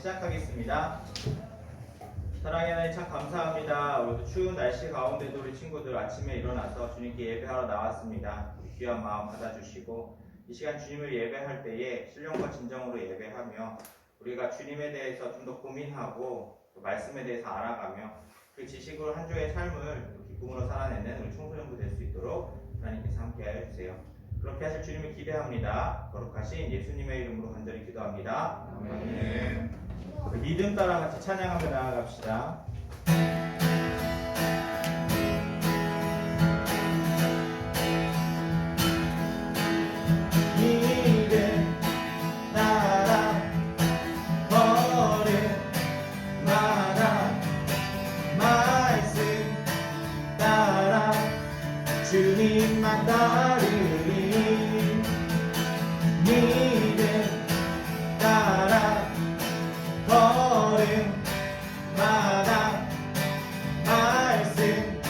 시작하겠습니다. 사랑의 하나님 참 감사합니다. 오늘도 추운 날씨 가운데도 우리 친구들 아침에 일어나서 주님께 예배하러 나왔습니다. 귀한 마음 받아주시고 이 시간 주님을 예배할 때에 신령과 진정으로 예배하며 우리가 주님에 대해서 좀 더 고민하고 또 말씀에 대해서 알아가며 그 지식으로 한 주의 삶을 기쁨으로 살아내는 우리 청소년부 될 수 있도록 하나님께서 함께하여 주세요. 그렇게 하실 주님을 기대합니다. 거룩하신 예수님의 이름으로 간절히 기도합니다. 아멘. 리듬 따라 같이 찬양하며 나아갑시다. 리듬 따라 걸음마다 말씀 따라 주님만 따르리. 믿음 따라 걸음마다 말씀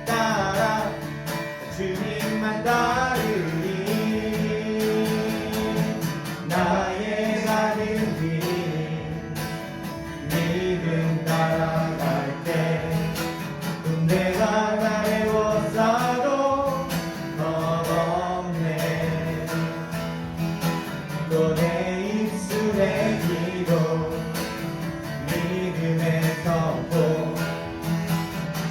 따라 주님만 따르리. 나의 가는 길 믿음 따라갈 때 내가 가려워서도 겁없네. 또 내 입술의 기도 믿음의 선포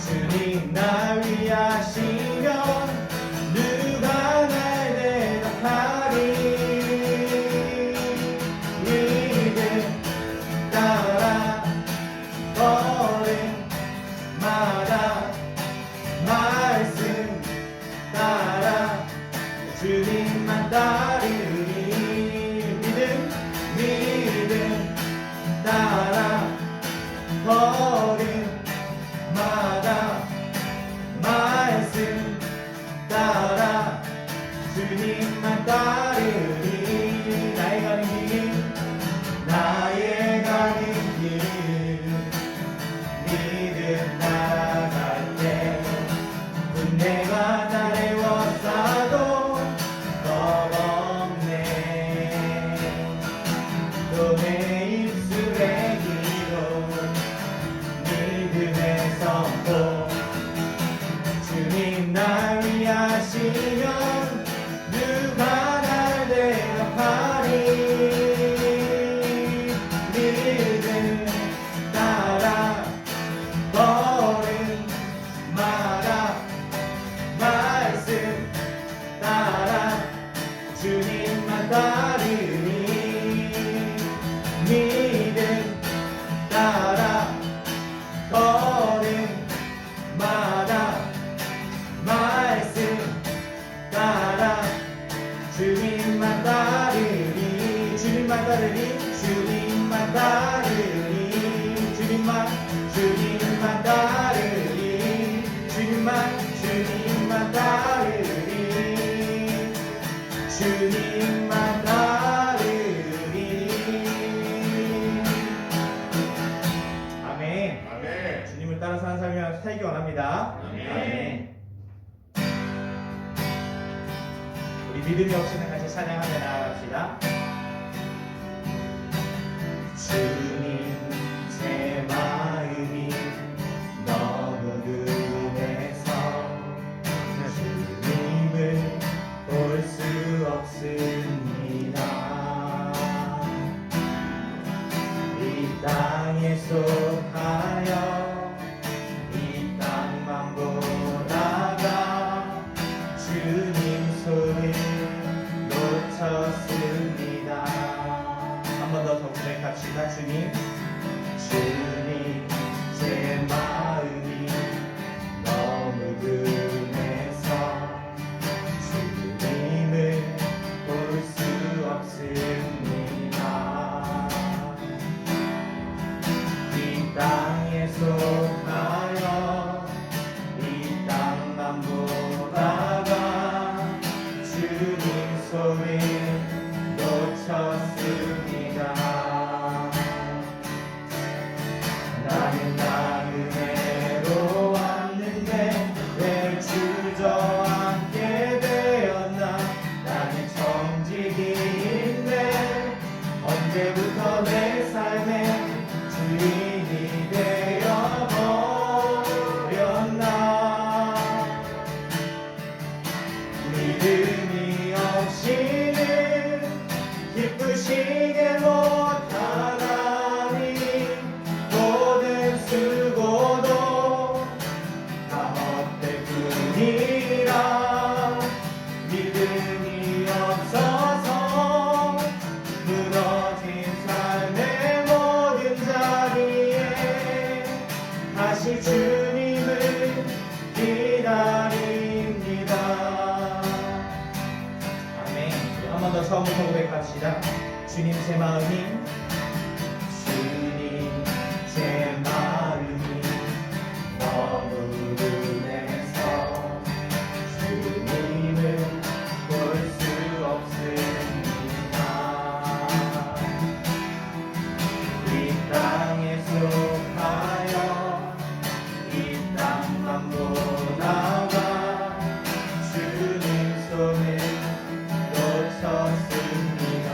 주님 날 위하시면 누가 날 대답하리. 믿음 따라 걸음마다 말씀 따라 주님만 따르리. 믿음 따라 걸음마다 말씀 따라 주님만 따르리. 나의 가는 길 나의 가는 길 믿음 따라갈 때 내가 나래워싸도 겁없네. 또 내 입술의 기도 믿음의 선포 주님 날 위하시면 누가 날 대답하리. 믿음 따라 걸음마다 말씀 따라 주님만 따르리. 믿음 따라 걸음마다 말씀 따라 주님만 따르리. 주님만 따르리. 주님만 따르리. 주님만 따르리. 주님만 따르리. 주님만 따르리. 아멘. 아멘. 주님을 따라 사는 삶을 살기 원합니다. 아멘. 우리 믿음이 없이는 같이 찬양하며 나아갑시다. 주님 제 마음이 너무 눈에서 주님을 볼 수 없습니다. 이 땅에 속하여 이 땅만 보다가 주님 손을 놓쳤습니다. 한 번 더 고백합시다. 주님 뿐이라 믿음이 없어서 무너진 삶의 모든 자리에 다시 주님을 기다립니다. 아멘. 한 번 더 처음부터 고백합시다. 주님 제 마음이 제 마음이 너무 눈에서 주님을 볼 수 없습니다. 이 땅에 속하여 이 땅만 보다가 주님 손을 놓쳤습니다.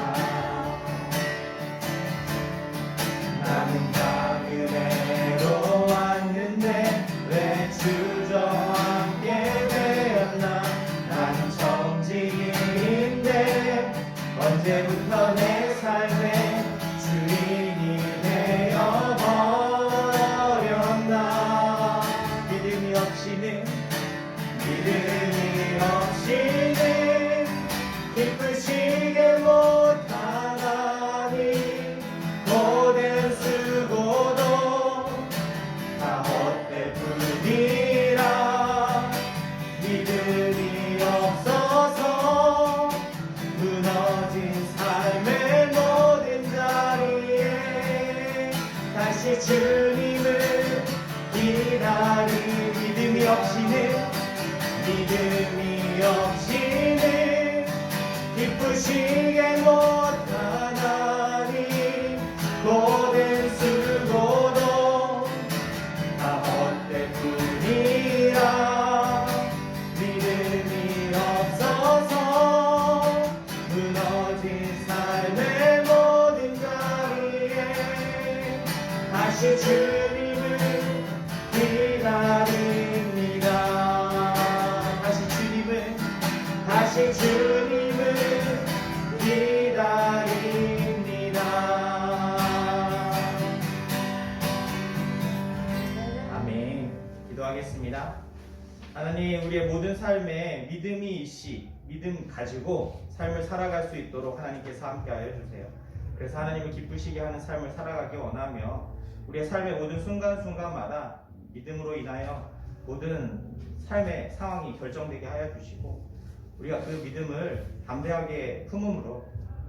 나는 은혜로 왔는데 왜 주저앉게 되었나. 난 정직인데 언제부터 내 삶의 주인이 되어버렸나. 믿음이 없이는 기쁘시게 못하나니 고된 수고도 다 헛될 뿐이라 믿음이 없어서 무너진 삶의 모든 자리에 다시 주님을 기다리. 믿음이 없이는 기쁘시게 못하나니 고된 수고도 다 헛될 뿐이라 믿음이 없어서 무너진 삶의 모든 자리에 다시 주님을 기다립니다. 다시 주님을 기다립니다. 아멘. 기도하겠습니다. 하나님, 우리의 모든 삶에 믿음이 믿음 가지고 삶을 살아갈 수 있도록 하나님께서 함께하여 주세요. 그래서 하나님을 기쁘시게 하는 삶을 살아가기 원하며 우리의 삶의 모든 순간순간마다 믿음으로 인하여 모든 삶의 상황이 결정되게 하여 주시고 우리가 그 믿음을 담대하게 품음으로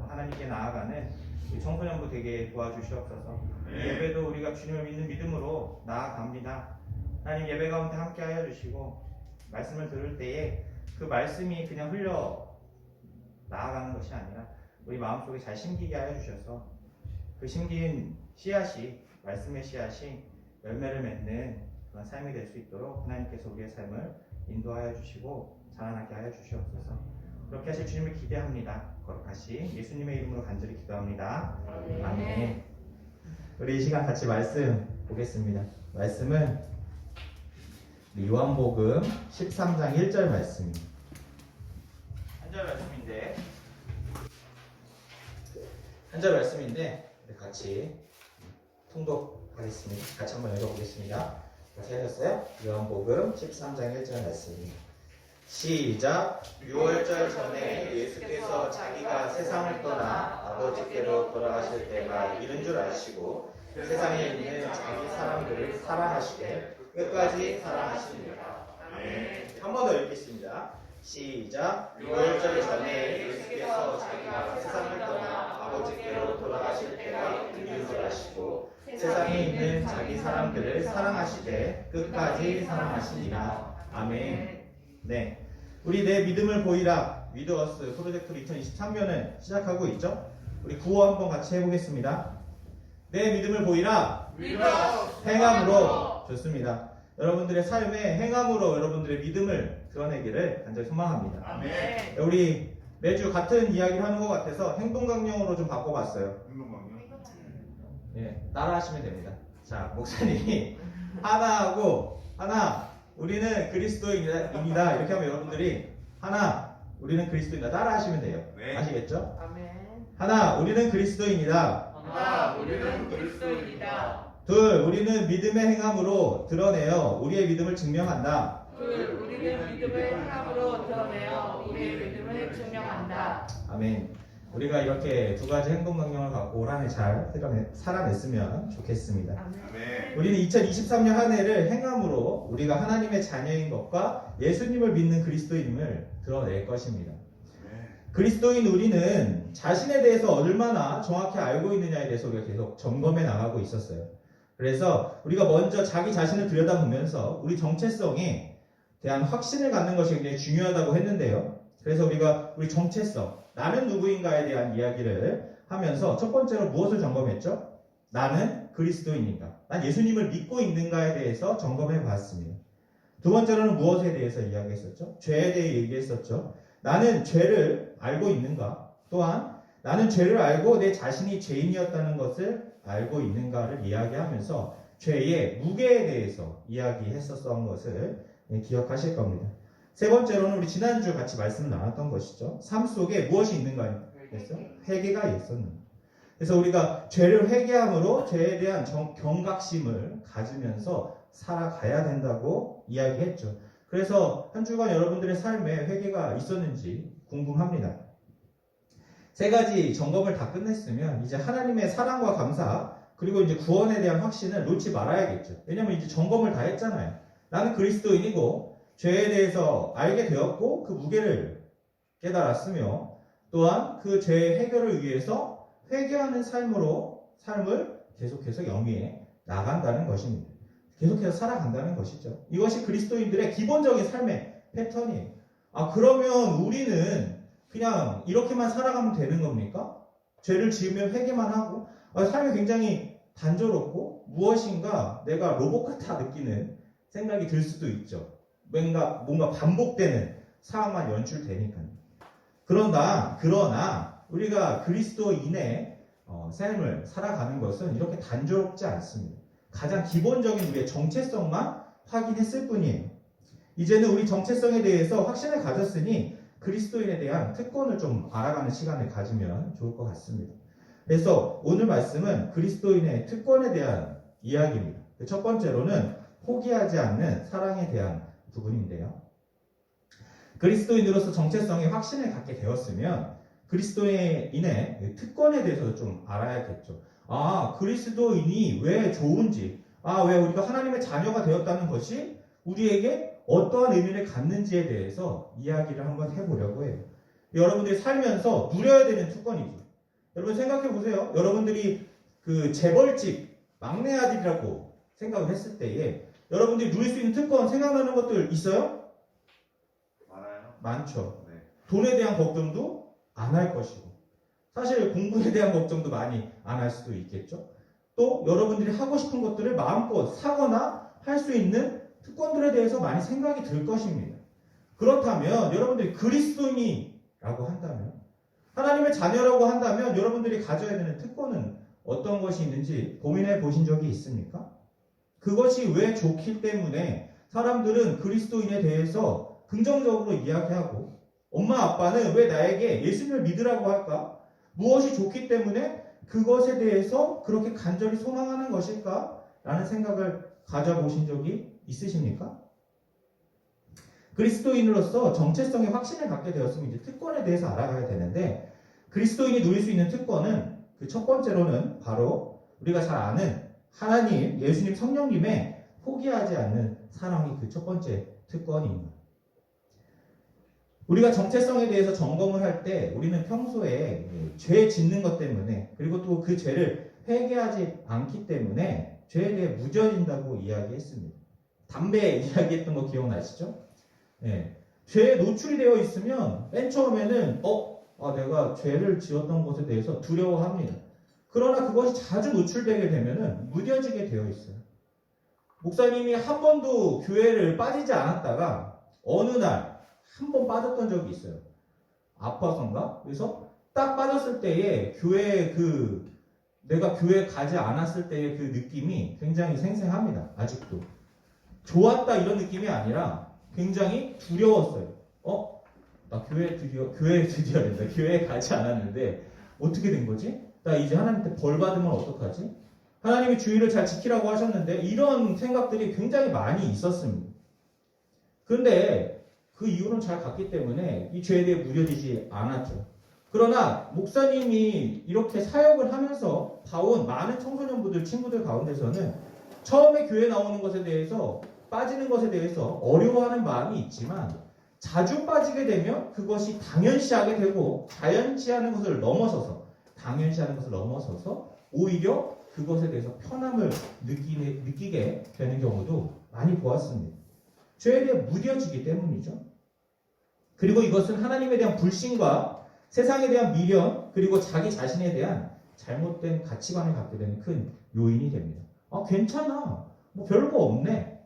하나님께 나아가는 우리 청소년부 되게 도와주시옵소서. 예배도 우리가 주님을 믿는 믿음으로 나아갑니다. 하나님, 예배 가운데 함께 하여 주시고 말씀을 들을 때에 그 말씀이 그냥 흘러 나아가는 것이 아니라 우리 마음속에 잘 심기게 하여 주셔서 그 심긴 씨앗이, 말씀의 씨앗이 열매를 맺는 그런 삶이 될 수 있도록 하나님께서 우리의 삶을 인도하여 주시고 자라나게 하여 주시옵소서. 그렇게 하실 주님을 기대합니다. 거룩하신 예수님의 이름으로 간절히 기도합니다. 아멘. 우리 이 시간 같이 말씀 보겠습니다. 말씀은 요한복음 13장 1절 말씀입니다. 한 절 말씀인데 같이 통독하겠습니다. 같이 한번 읽어보겠습니다. 같이 하셨어요? 요한복음 13장 1절 말씀입니다. 시작. 6월절 전에 예수께서 자기가 세상을 떠나 아버지께로 돌아가실 때가 이른 줄 아시고 세상에 있는 자기 사람들을 사랑하시되 끝까지 사랑하십니다. 한 번 더 읽겠습니다. 시작. 6월절 전에 예수께서 자기가 세상을 떠나 아버지께로 돌아가실 때가 이른 줄 아시고 세상에 있는 자기 사람들을 사랑하시되 끝까지 사랑하십니다. 아멘. 네, 우리 내 믿음을 보이라 위드어스 프로젝트로 2023년을 시작하고 있죠. 우리 구호 한번 같이 해보겠습니다. 내 믿음을 보이라 행함으로. 좋습니다. 여러분들의 삶에 행함으로 여러분들의 믿음을 드러내기를 간절히 소망합니다. 아멘. 우리 매주 같은 이야기를 하는 것 같아서 행동강령으로 좀 바꿔봤어요. 예, 따라하시면 됩니다. 자, 목사님이 하나하고 하나 우리는 그리스도인이다 이렇게 하면 여러분들이 하나 우리는 그리스도인이다 따라하시면 돼요. 네. 아시겠죠? 아멘. 하나 우리는 그리스도인이다. 하나, 우리는 그리스도인이다. 둘 우리는 믿음의 행함으로 드러내어 우리의 믿음을 증명한다. 둘, 우리는 믿음의 믿음을 행함으로 드러내어 우리의 믿음을 증명한다. 아멘. 우리가 이렇게 두 가지 행동 명령을 갖고 올 한 해 잘 살아냈으면 좋겠습니다. 아멘. 우리는 2023년 한 해를 행함으로 우리가 하나님의 자녀인 것과 예수님을 믿는 그리스도인임을 드러낼 것입니다. 그리스도인 우리는 자신에 대해서 얼마나 정확히 알고 있느냐에 대해서 우리가 계속 점검해 나가고 있었어요. 그래서 우리가 먼저 자기 자신을 들여다보면서 우리 정체성에 대한 확신을 갖는 것이 굉장히 중요하다고 했는데요. 그래서 우리가 우리 정체성, 나는 누구인가에 대한 이야기를 하면서 첫 번째로 무엇을 점검했죠? 나는 그리스도인인가? 난 예수님을 믿고 있는가에 대해서 점검해 봤습니다. 두 번째로는 무엇에 대해서 이야기했었죠? 죄에 대해 얘기했었죠. 나는 죄를 알고 있는가? 또한 나는 죄를 알고 내 자신이 죄인이었다는 것을 알고 있는가를 이야기하면서 죄의 무게에 대해서 이야기했었던 것을 기억하실 겁니다. 세 번째로는 우리 지난주 같이 말씀을 나눴던 것이죠. 삶 속에 무엇이 있는가였어요? 회개가 있었는가. 그래서 우리가 죄를 회개함으로 죄에 대한 경각심을 가지면서 살아가야 된다고 이야기했죠. 그래서 한 주간 여러분들의 삶에 회개가 있었는지 궁금합니다. 세 가지 점검을 다 끝냈으면 이제 하나님의 사랑과 감사 그리고 이제 구원에 대한 확신을 놓지 말아야겠죠. 왜냐면 이제 점검을 다 했잖아요. 나는 그리스도인이고 죄에 대해서 알게 되었고 그 무게를 깨달았으며 또한 그 죄의 해결을 위해서 회개하는 삶을 계속해서 영위해 나간다는 것입니다. 계속해서 살아간다는 것이죠. 이것이 그리스도인들의 기본적인 삶의 패턴이에요. 그러면 우리는 그냥 이렇게만 살아가면 되는 겁니까? 죄를 지으면 회개만 하고 삶이 굉장히 단조롭고 무엇인가 내가 로봇 같아 느끼는 생각이 들 수도 있죠. 뭔가 반복되는 상황만 연출되니까요. 그러나 우리가 그리스도인의 삶을 살아가는 것은 이렇게 단조롭지 않습니다. 가장 기본적인 우리의 정체성만 확인했을 뿐이에요. 이제는 우리 정체성에 대해서 확신을 가졌으니 그리스도인에 대한 특권을 좀 알아가는 시간을 가지면 좋을 것 같습니다. 그래서 오늘 말씀은 그리스도인의 특권에 대한 이야기입니다. 첫 번째로는 포기하지 않는 사랑에 대한 부분인데요. 그리스도인으로서 정체성에 확신을 갖게 되었으면 그리스도인의 특권에 대해서 좀 알아야겠죠. 그리스도인이 왜 좋은지, 왜 우리가 하나님의 자녀가 되었다는 것이 우리에게 어떠한 의미를 갖는지에 대해서 이야기를 한번 해보려고 해요. 여러분들이 살면서 누려야 되는 특권이죠. 여러분 생각해 보세요. 여러분들이 그 재벌집 막내 아들이라고 생각을 했을 때에 여러분들이 누릴 수 있는 특권 생각나는 것들 있어요? 많아요? 많죠. 네. 돈에 대한 걱정도 안 할 것이고 사실 공부에 대한 걱정도 많이 안 할 수도 있겠죠. 또 여러분들이 하고 싶은 것들을 마음껏 사거나 할 수 있는 특권들에 대해서 많이 생각이 들 것입니다. 그렇다면 여러분들이 그리스도인이라고 한다면 하나님의 자녀라고 한다면 여러분들이 가져야 되는 특권은 어떤 것이 있는지 고민해 보신 적이 있습니까? 그것이 왜 좋기 때문에 사람들은 그리스도인에 대해서 긍정적으로 이야기하고 엄마 아빠는 왜 나에게 예수님을 믿으라고 할까? 무엇이 좋기 때문에 그것에 대해서 그렇게 간절히 소망하는 것일까? 라는 생각을 가져보신 적이 있으십니까? 그리스도인으로서 정체성의 확신을 갖게 되었으면 이제 특권에 대해서 알아가야 되는데 그리스도인이 누릴 수 있는 특권은 그 첫 번째로는 바로 우리가 잘 아는 하나님, 예수님, 성령님의 포기하지 않는 사랑이 그 첫 번째 특권입니다. 우리가 정체성에 대해서 점검을 할 때 우리는 평소에 죄 짓는 것 때문에 그리고 또 그 죄를 회개하지 않기 때문에 죄에 대해 무뎌진다고 이야기했습니다. 담배 이야기했던 거 기억나시죠? 죄에 노출이 되어 있으면 맨 처음에는 내가 죄를 지었던 것에 대해서 두려워합니다. 그러나 그것이 자주 노출되게 되면 무뎌지게 되어 있어요. 목사님이 한 번도 교회를 빠지지 않았다가 어느 날 한 번 빠졌던 적이 있어요. 아파서인가? 그래서 딱 빠졌을 때에 내가 교회 가지 않았을 때의 그 느낌이 굉장히 생생합니다. 아직도. 좋았다 이런 느낌이 아니라 굉장히 두려웠어요. 나 교회에 드디어 된다. 교회에 가지 않았는데 어떻게 된 거지? 나 이제 하나님한테 벌 받으면 어떡하지? 하나님이 주의를 잘 지키라고 하셨는데 이런 생각들이 굉장히 많이 있었습니다. 그런데 그 이유는 잘 갔기 때문에 이 죄에 대해 무뎌지지 않았죠. 그러나 목사님이 이렇게 사역을 하면서 봐온 많은 청소년부들, 친구들 가운데서는 처음에 교회 나오는 것에 대해서 빠지는 것에 대해서 어려워하는 마음이 있지만 자주 빠지게 되면 그것이 당연시하게 되고 당연시하는 것을 넘어서서 오히려 그것에 대해서 편함을 느끼게 되는 경우도 많이 보았습니다. 죄에 대해 무뎌지기 때문이죠. 그리고 이것은 하나님에 대한 불신과 세상에 대한 미련 그리고 자기 자신에 대한 잘못된 가치관을 갖게 되는 큰 요인이 됩니다. 괜찮아. 뭐 별거 없네.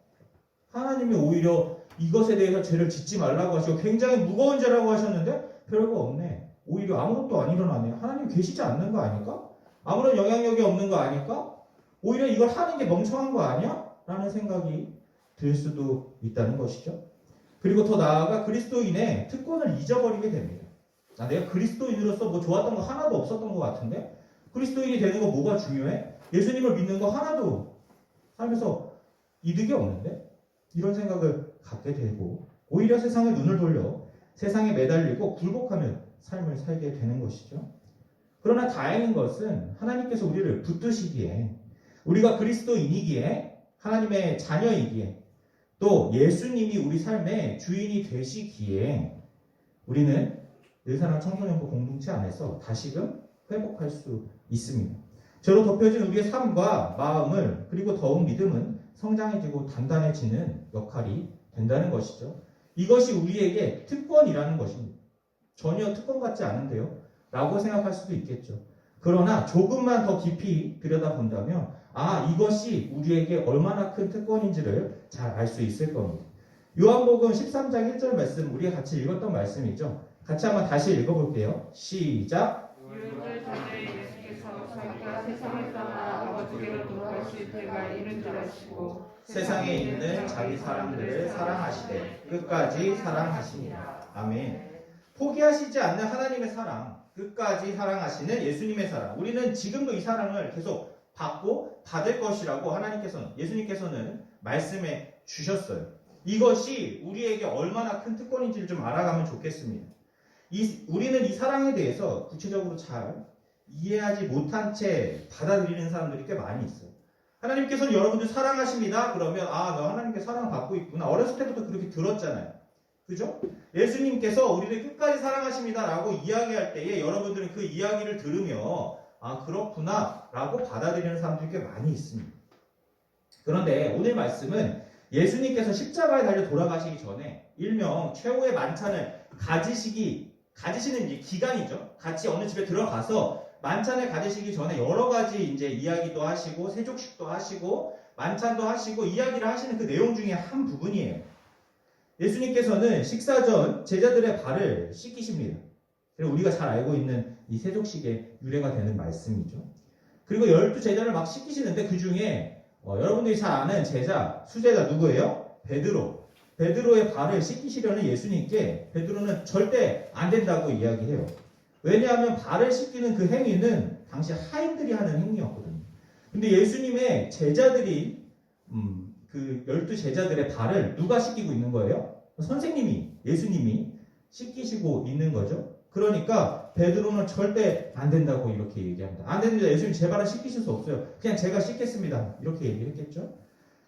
하나님이 오히려 이것에 대해서 죄를 짓지 말라고 하시고 굉장히 무거운 죄라고 하셨는데 별거 없네. 오히려 아무것도 안 일어나네. 하나님 계시지 않는 거 아닐까? 아무런 영향력이 없는 거 아닐까? 오히려 이걸 하는 게 멍청한 거 아니야? 라는 생각이 들 수도 있다는 것이죠. 그리고 더 나아가 그리스도인의 특권을 잊어버리게 됩니다. 내가 그리스도인으로서 뭐 좋았던 거 하나도 없었던 것 같은데 그리스도인이 되는 거 뭐가 중요해? 예수님을 믿는 거 하나도 살면서 이득이 없는데? 이런 생각을 갖게 되고 오히려 세상에 눈을 돌려 세상에 매달리고 굴복하며 삶을 살게 되는 것이죠. 그러나 다행인 것은 하나님께서 우리를 붙드시기에 우리가 그리스도인이기에 하나님의 자녀이기에 또 예수님이 우리 삶의 주인이 되시기에 우리는 늘사랑 청소년부 공동체 안에서 다시금 회복할 수 있습니다. 저로 덮여진 우리의 삶과 마음을 그리고 더욱 믿음은 성장해지고 단단해지는 역할이 된다는 것이죠. 이것이 우리에게 특권이라는 것입니다. 전혀 특권 같지 않은데요? 라고 생각할 수도 있겠죠. 그러나 조금만 더 깊이 들여다본다면 이것이 우리에게 얼마나 큰 특권인지를 잘 알 수 있을 겁니다. 요한복음 13장 1절 말씀 우리가 같이 읽었던 말씀이죠. 같이 한번 다시 읽어볼게요. 시작. 유를 전에 예수께서 자기가 세상을 떠나 아버지께로 돌아가실 때가 이른 줄 아시고 세상에 있는 자기 사람들을 사랑하시되 끝까지 사랑하십니다. 아멘. 포기하시지 않는 하나님의 사랑, 끝까지 사랑하시는 예수님의 사랑. 우리는 지금도 이 사랑을 계속 받고 받을 것이라고 예수님께서는 말씀해 주셨어요. 이것이 우리에게 얼마나 큰 특권인지를 좀 알아가면 좋겠습니다. 우리는 이 사랑에 대해서 구체적으로 잘 이해하지 못한 채 받아들이는 사람들이 꽤 많이 있어요. 하나님께서는 여러분들 사랑하십니다. 그러면 너 하나님께 사랑을 받고 있구나. 어렸을 때부터 그렇게 들었잖아요. 그죠? 예수님께서 우리를 끝까지 사랑하십니다 라고 이야기할 때에 여러분들은 그 이야기를 들으며 그렇구나 라고 받아들이는 사람들이 꽤 많이 있습니다. 그런데 오늘 말씀은 예수님께서 십자가에 달려 돌아가시기 전에 일명 최후의 만찬을 가지시는 이제 기간이죠. 같이 어느 집에 들어가서 만찬을 가지시기 전에 여러 가지 이제 이야기도 하시고 세족식도 하시고 만찬도 하시고 이야기를 하시는 그 내용 중에 한 부분이에요. 예수님께서는 식사 전 제자들의 발을 씻기십니다. 그리고 우리가 잘 알고 있는 이 세족식의 유래가 되는 말씀이죠. 그리고 12제자를 막 씻기시는데 그 중에 여러분들이 잘 아는 수제자 누구예요? 베드로의 발을 씻기시려는 예수님께 베드로는 절대 안 된다고 이야기해요. 왜냐하면 발을 씻기는 그 행위는 당시 하인들이 하는 행위였거든요. 근데 예수님의 제자들이 그 12제자들의 발을 누가 씻기고 있는 거예요? 예수님이 씻기시고 있는 거죠. 그러니까 베드로는 절대 안 된다고 이렇게 얘기합니다. 안 됩니다. 예수님 제 발은 씻기실 수 없어요. 그냥 제가 씻겠습니다. 이렇게 얘기를 했겠죠.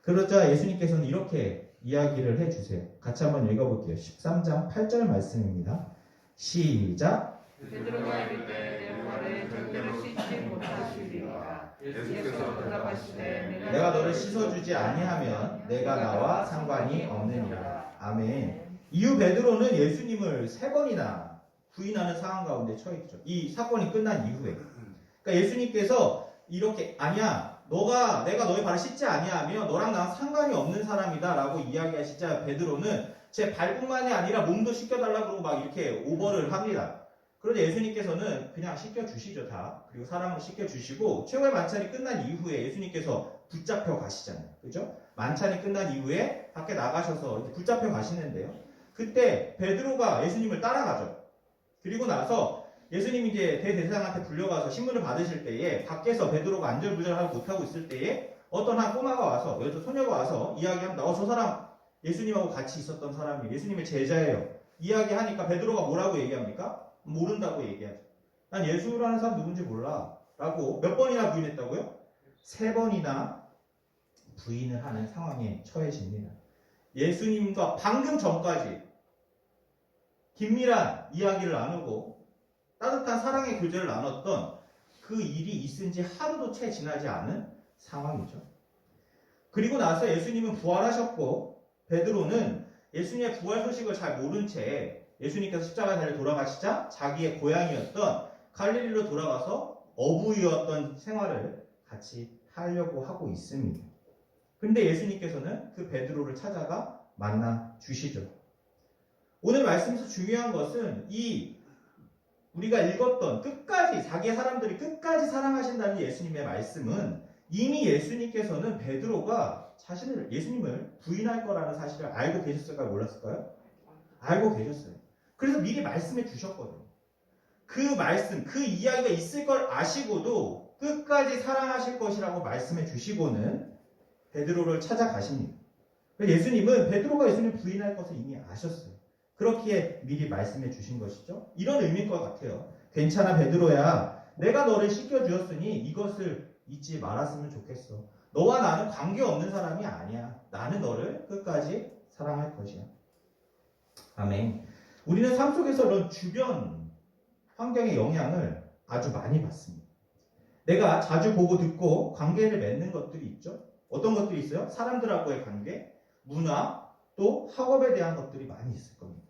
그러자 예수님께서는 이렇게 이야기를 해주세요. 같이 한번 읽어볼게요. 13장 8절 말씀입니다. 시작. 베드로가 이르되 내 발에 절대로 씻지 못하시리라. 예수께서 대답하시되 내가 너를 씻어주지 아니하면 내가 나와 상관이 없느니라. 아멘. 이후 베드로는 예수님을 3번이나 부인하는 상황 가운데 처했죠. 이 사건이 끝난 이후에. 그러니까 예수님께서 이렇게 내가 너의 발을 씻지 아니하면 너랑 나랑 상관이 없는 사람이다 라고 이야기하시자 베드로는 제 발뿐만이 아니라 몸도 씻겨달라고 그러고 막 이렇게 오버를 합니다. 그런데 예수님께서는 그냥 씻겨주시죠, 다. 그리고 사람으로 씻겨주시고, 최후의 만찬이 끝난 이후에 예수님께서 붙잡혀 가시잖아요. 그죠? 만찬이 끝난 이후에 밖에 나가셔서 붙잡혀 가시는데요. 그때 베드로가 예수님을 따라가죠. 그리고 나서 예수님이 이제 대대장한테 불려가서 신문을 받으실 때에 밖에서 베드로가 안절부절하고 못하고 있을 때에 어떤 한 꼬마가 와서, 소녀가 와서 이야기합니다. 저 사람 예수님하고 같이 있었던 사람이 예수님의 제자예요. 이야기하니까 베드로가 뭐라고 얘기합니까? 모른다고 얘기하죠. 난 예수라는 사람 누군지 몰라 라고 몇 번이나 부인했다고요? 3번이나 부인을 하는 상황에 처해집니다. 예수님과 방금 전까지 긴밀한 이야기를 나누고 따뜻한 사랑의 교제를 나눴던 그 일이 있은 지 하루도 채 지나지 않은 상황이죠. 그리고 나서 예수님은 부활하셨고 베드로는 예수님의 부활 소식을 잘 모른 채 예수님께서 십자가에 달려 돌아가시자 자기의 고향이었던 갈릴리로 돌아가서 어부이었던 생활을 같이 하려고 하고 있습니다. 그런데 예수님께서는 그 베드로를 찾아가 만나 주시죠. 오늘 말씀에서 중요한 것은 이 우리가 읽었던 끝까지 자기의 사람들이 끝까지 사랑하신다는 예수님의 말씀은 이미 예수님께서는 베드로가 예수님을 부인할 거라는 사실을 알고 계셨을까요? 몰랐을까요? 알고 계셨어요. 그래서 미리 말씀해 주셨거든요. 그 말씀, 그 이야기가 있을 걸 아시고도 끝까지 사랑하실 것이라고 말씀해 주시고는 베드로를 찾아가십니다. 예수님은 베드로가 예수님을 부인할 것을 이미 아셨어요. 그렇기에 미리 말씀해 주신 것이죠. 이런 의미일 것 같아요. 괜찮아 베드로야, 내가 너를 씻겨주었으니 이것을 잊지 말았으면 좋겠어. 너와 나는 관계없는 사람이 아니야. 나는 너를 끝까지 사랑할 것이야. 아멘. 우리는 삶 속에서 이런 주변 환경의 영향을 아주 많이 받습니다. 내가 자주 보고 듣고 관계를 맺는 것들이 있죠. 어떤 것들이 있어요? 사람들하고의 관계, 문화, 또 학업에 대한 것들이 많이 있을 겁니다.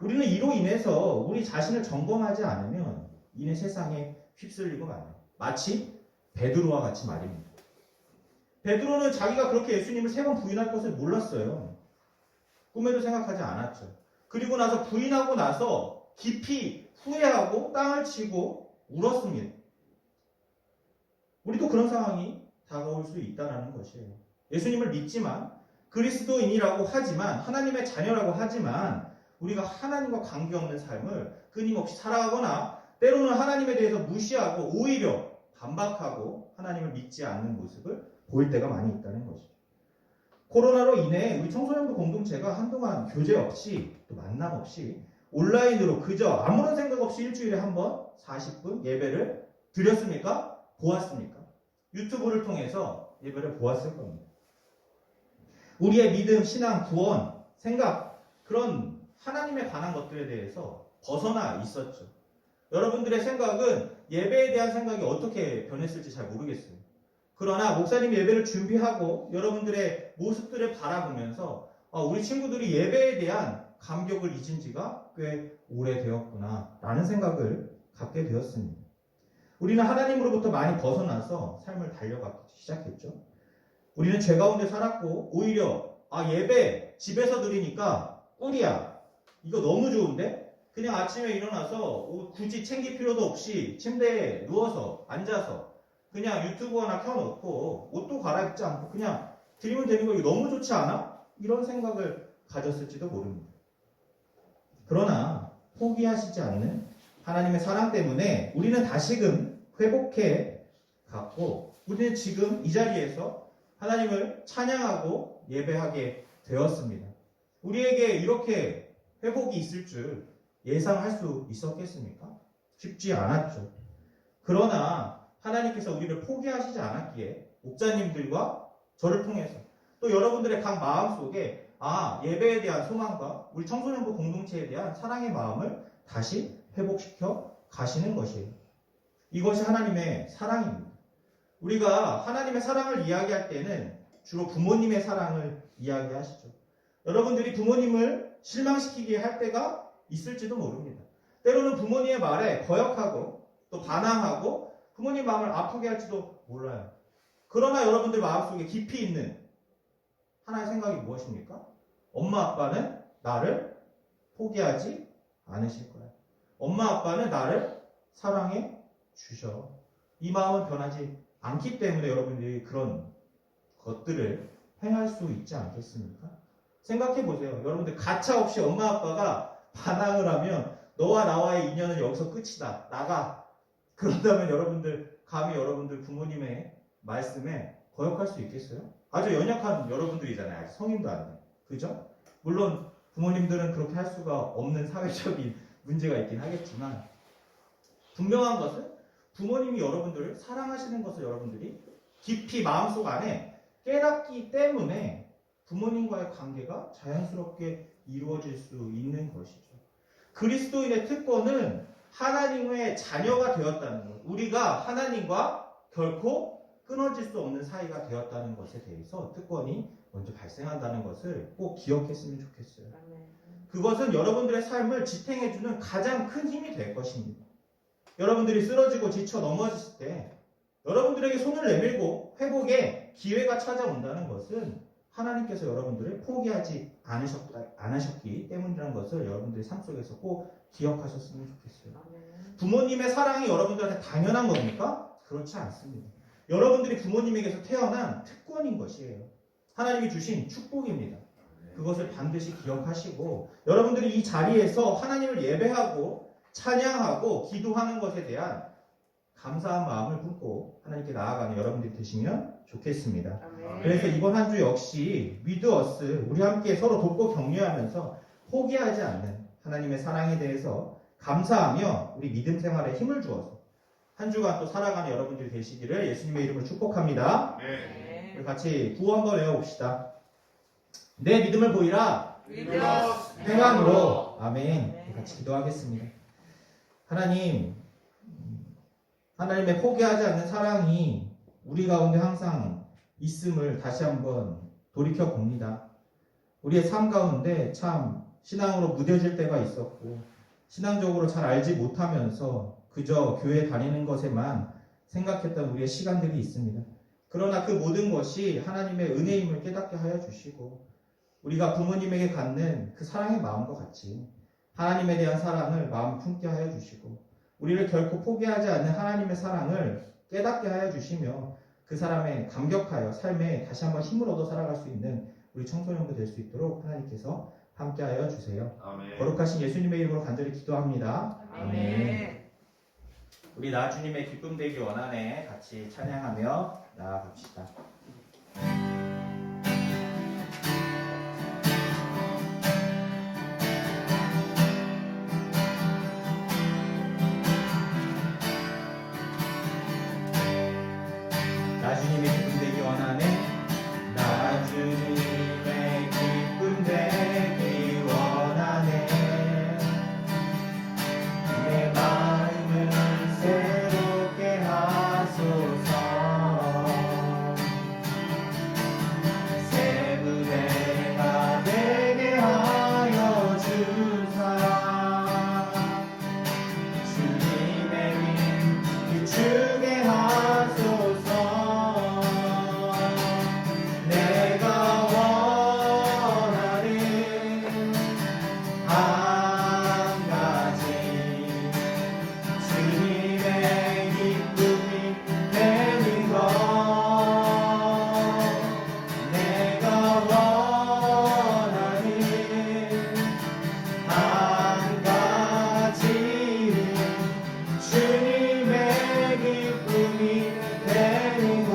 우리는 이로 인해서 우리 자신을 점검하지 않으면 이는 세상에 휩쓸리고 말아요. 마치 베드로와 같이 말입니다. 베드로는 자기가 그렇게 예수님을 3번 부인할 것을 몰랐어요. 꿈에도 생각하지 않았죠. 그리고 나서 부인하고 나서 깊이 후회하고 땅을 치고 울었습니다. 우리도 그런 상황이 다가올 수 있다는 것이에요. 예수님을 믿지만 그리스도인이라고 하지만 하나님의 자녀라고 하지만 우리가 하나님과 관계없는 삶을 끊임없이 살아가거나 때로는 하나님에 대해서 무시하고 오히려 반박하고 하나님을 믿지 않는 모습을 보일 때가 많이 있다는 것이죠. 코로나로 인해 우리 청소년부 공동체가 한동안 교제 없이 또 만남 없이 온라인으로 그저 아무런 생각 없이 일주일에 한 번 40분 예배를 드렸습니까? 보았습니까? 유튜브를 통해서 예배를 보았을 겁니다. 우리의 믿음, 신앙, 구원, 생각, 그런 하나님에 관한 것들에 대해서 벗어나 있었죠. 여러분들의 생각은 예배에 대한 생각이 어떻게 변했을지 잘 모르겠어요. 그러나 목사님이 예배를 준비하고 여러분들의 모습들을 바라보면서 우리 친구들이 예배에 대한 감격을 잊은 지가 꽤 오래되었구나 라는 생각을 갖게 되었습니다. 우리는 하나님으로부터 많이 벗어나서 삶을 달려가기 시작했죠. 우리는 죄 가운데 살았고 오히려 예배 집에서 드리니까 꿀이야. 이거 너무 좋은데? 그냥 아침에 일어나서 굳이 챙길 필요도 없이 침대에 누워서 앉아서 그냥 유튜브 하나 켜놓고 옷도 갈아입지 않고 그냥 드리면 되는 거 이거 너무 좋지 않아? 이런 생각을 가졌을지도 모릅니다. 그러나 포기하시지 않는 하나님의 사랑 때문에 우리는 다시금 회복해 갔고 우리는 지금 이 자리에서 하나님을 찬양하고 예배하게 되었습니다. 우리에게 이렇게 회복이 있을 줄 예상할 수 있었겠습니까? 쉽지 않았죠. 그러나 하나님께서 우리를 포기하시지 않았기에 목자님들과 저를 통해서 또 여러분들의 각 마음속에 예배에 대한 소망과 우리 청소년부 공동체에 대한 사랑의 마음을 다시 회복시켜 가시는 것이에요. 이것이 하나님의 사랑입니다. 우리가 하나님의 사랑을 이야기할 때는 주로 부모님의 사랑을 이야기하시죠. 여러분들이 부모님을 실망시키게 할 때가 있을지도 모릅니다. 때로는 부모님의 말에 거역하고 또 반항하고 부모님 마음을 아프게 할지도 몰라요. 그러나 여러분들 마음속에 깊이 있는 하나의 생각이 무엇입니까? 엄마 아빠는 나를 포기하지 않으실 거야. 엄마 아빠는 나를 사랑해 주셔. 이 마음은 변하지 않기 때문에 여러분들이 그런 것들을 행할 수 있지 않겠습니까? 생각해 보세요. 여러분들 가차없이 엄마 아빠가 반항을 하면 너와 나와의 인연은 여기서 끝이다. 나가. 그런다면 여러분들 감히 여러분들 부모님의 말씀에 거역할 수 있겠어요? 아주 연약한 여러분들이잖아요. 아직 성인도 안 돼. 그죠? 물론 부모님들은 그렇게 할 수가 없는 사회적인 문제가 있긴 하겠지만 분명한 것은 부모님이 여러분들을 사랑하시는 것을 여러분들이 깊이 마음속 안에 깨닫기 때문에 부모님과의 관계가 자연스럽게 이루어질 수 있는 것이죠. 그리스도인의 특권은 하나님의 자녀가 되었다는 것. 우리가 하나님과 결코 끊어질 수 없는 사이가 되었다는 것에 대해서 특권이 먼저 발생한다는 것을 꼭 기억했으면 좋겠어요. 그것은 여러분들의 삶을 지탱해주는 가장 큰 힘이 될 것입니다. 여러분들이 쓰러지고 지쳐 넘어졌을 때 여러분들에게 손을 내밀고 회복의 기회가 찾아온다는 것은 하나님께서 여러분들을 포기하지 않으셨기 때문이라는 것을 여러분들의 삶 속에서 꼭 기억하셨으면 좋겠어요. 부모님의 사랑이 여러분들한테 당연한 겁니까? 그렇지 않습니다. 여러분들이 부모님에게서 태어난 특권인 것이에요. 하나님이 주신 축복입니다. 그것을 반드시 기억하시고 여러분들이 이 자리에서 하나님을 예배하고 찬양하고 기도하는 것에 대한 감사한 마음을 품고 하나님께 나아가는 여러분들이 되시면 좋겠습니다. 그래서 이번 한 주 역시 With Us 우리 함께 서로 돕고 격려하면서 포기하지 않는 하나님의 사랑에 대해서 감사하며 우리 믿음 생활에 힘을 주어서 한 주간 또 살아가는 여러분들이 되시기를 예수님의 이름으로 축복합니다. 우리 같이 구호 한번 외워봅시다. 내 믿음을 보이라 행함으로. 아멘. 우리 같이 기도하겠습니다. 하나님의 포기하지 않는 사랑이 우리 가운데 항상 있음을 다시 한번 돌이켜 봅니다. 우리의 삶 가운데 참 신앙으로 무뎌질 때가 있었고 신앙적으로 잘 알지 못하면서 그저 교회 다니는 것에만 생각했던 우리의 시간들이 있습니다. 그러나 그 모든 것이 하나님의 은혜임을 깨닫게 하여 주시고 우리가 부모님에게 갖는 그 사랑의 마음과 같이 하나님에 대한 사랑을 마음 품게 하여 주시고 우리를 결코 포기하지 않는 하나님의 사랑을 깨닫게 하여 주시며 그 사람에 감격하여 삶에 다시 한번 힘을 얻어 살아갈 수 있는 우리 청소년도 될 수 있도록 하나님께서 함께하여 주세요. 아멘. 거룩하신 예수님의 이름으로 간절히 기도합니다. 아멘. 우리 나 주님의 기쁨 되기 원하네 같이 찬양하며 나아갑시다. 나 주님의 기쁨 되기 원하네. 나 주님의 기쁨 되기 원하네. 내 마음을 새롭게 하소서. 새 무대가 되게 하여 주사. 주님의 님 비추게 하소서. 내가 원하는 한 가지 주님의 기쁨이 되는 것. 내가 원하는 한 가지 주님의 기쁨이 되는 것.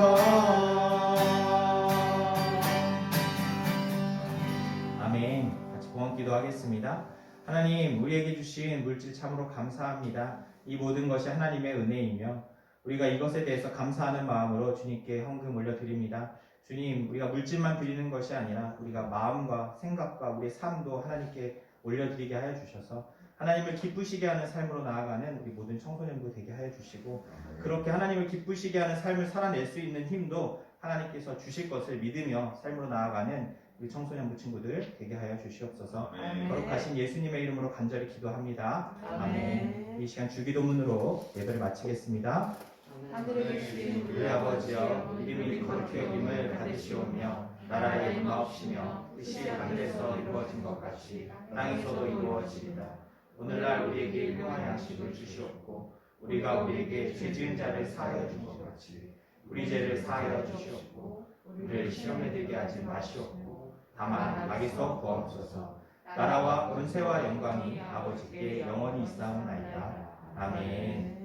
아멘. 같이 봉헌 기도하겠습니다. 하나님, 우리에게 주신 물질 참으로 감사합니다. 이 모든 것이 하나님의 은혜이며 우리가 이것에 대해서 감사하는 마음으로 주님께 헌금 올려드립니다. 주님, 우리가 물질만 드리는 것이 아니라 우리가 마음과 생각과 우리의 삶도 하나님께 올려드리게 하여 주셔서 하나님을 기쁘시게 하는 삶으로 나아가는 우리 모든 청소년도 되게 하여 주시고 그렇게 하나님을 기쁘시게 하는 삶을 살아낼 수 있는 힘도 하나님께서 주실 것을 믿으며 삶으로 나아가는 우리 청소년부 친구들 되게 하여 주시옵소서. 아멘. 거룩하신 예수님의 이름으로 간절히 기도합니다. 아멘. 이 시간 주기도문으로 예배를 마치겠습니다. 하늘에 계신 우리 아버지여, 이름이 거룩히 여김을 받으시오며 나라의 임하옵시며 뜻이 하늘에서 이루어진 것 같이 땅에서도 이루어지리다. 오늘날 우리에게 일용할 양식을 주시옵고 우리가 우리에게 죄 지은 자를 사하여 준 것 같이 우리 죄를 사하여 주시옵고 우리를 시험에 들게 하지 마시옵고 다만 마귀에서 구하옵소서. 나라와 권세와 영광이 아버지께 영원히 있사옵나이다. 아멘.